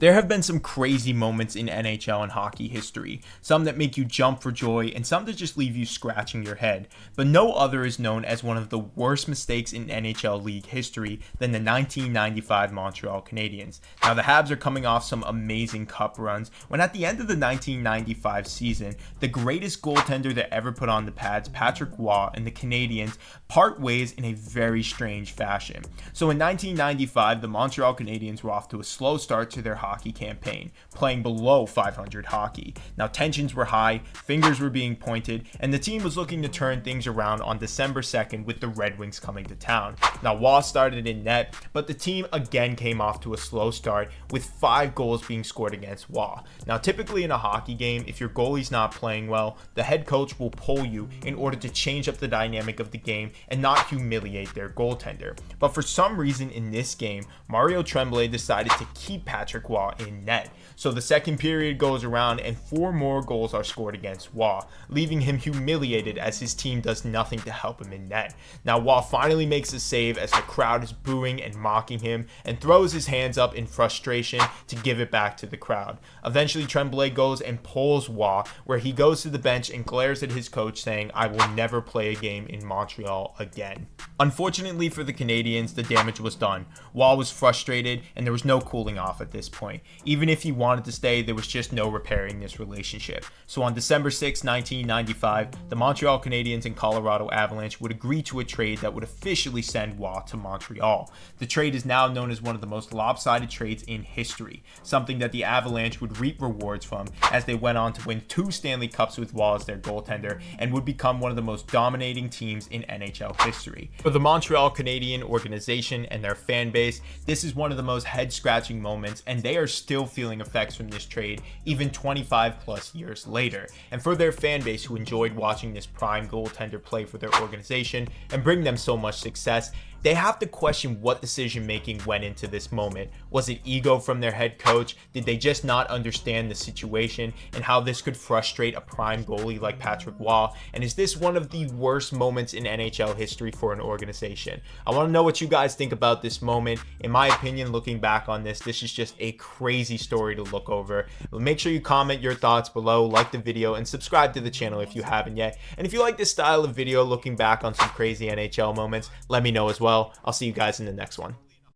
There have been some crazy moments in NHL and hockey history, some that make you jump for joy and some that just leave you scratching your head, but no other is known as one of the worst mistakes in NHL league history than the 1995 Montreal Canadiens. Now the Habs are coming off some amazing cup runs when at the end of the 1995 season, the greatest goaltender that ever put on the pads, Patrick Roy, and the Canadiens part ways in a very strange fashion. So in 1995, the Montreal Canadiens were off to a slow start to their hockey campaign, playing below 500 hockey. Now tensions were high, fingers were being pointed, and the team was looking to turn things around on December 2nd with the Red Wings coming to town. Now Roy started in net, but the team again came off to a slow start with 5 goals being scored against Roy. Now typically in a hockey game, if your goalie's not playing well, the head coach will pull you in order to change up the dynamic of the game and not humiliate their goaltender. But for some reason in this game, Mario Tremblay decided to keep Patrick Roy in net. So the second period goes around and 4 more goals are scored against Roy, leaving him humiliated as his team does nothing to help him in net. Now Roy finally makes a save as the crowd is booing and mocking him and throws his hands up in frustration to give it back to the crowd. Eventually Tremblay goes and pulls Roy, where he goes to the bench and glares at his coach saying, "I will never play a game in Montreal again." Unfortunately for the Canadiens, the damage was done. Roy was frustrated and there was no cooling off at this point. Even if he wanted to stay, there was just no repairing this relationship. So on December 6, 1995, the Montreal Canadiens and Colorado Avalanche would agree to a trade that would officially send Roy to Montreal. The trade is now known as one of the most lopsided trades in history, something that the Avalanche would reap rewards from as they went on to win 2 Stanley Cups with Roy as their goaltender and would become one of the most dominating teams in NHL history. For the Montreal Canadiens organization and their fan base, this is one of the most head-scratching moments, and they are still feeling effects from this trade even 25 plus years later. And for their fan base who enjoyed watching this prime goaltender play for their organization and bring them so much success, they have to question what decision making went into this moment. Was it ego from their head coach? Did they just not understand the situation and how this could frustrate a prime goalie like Patrick Roy? And is this one of the worst moments in NHL history for an organization? I want to know what you guys think about this moment. In my opinion, looking back on this is just a crazy story to look over. Make sure you comment your thoughts below, like the video, and subscribe to the channel if you haven't yet. And if you like this style of video looking back on some crazy NHL moments, let me know as well. I'll see you guys in the next one.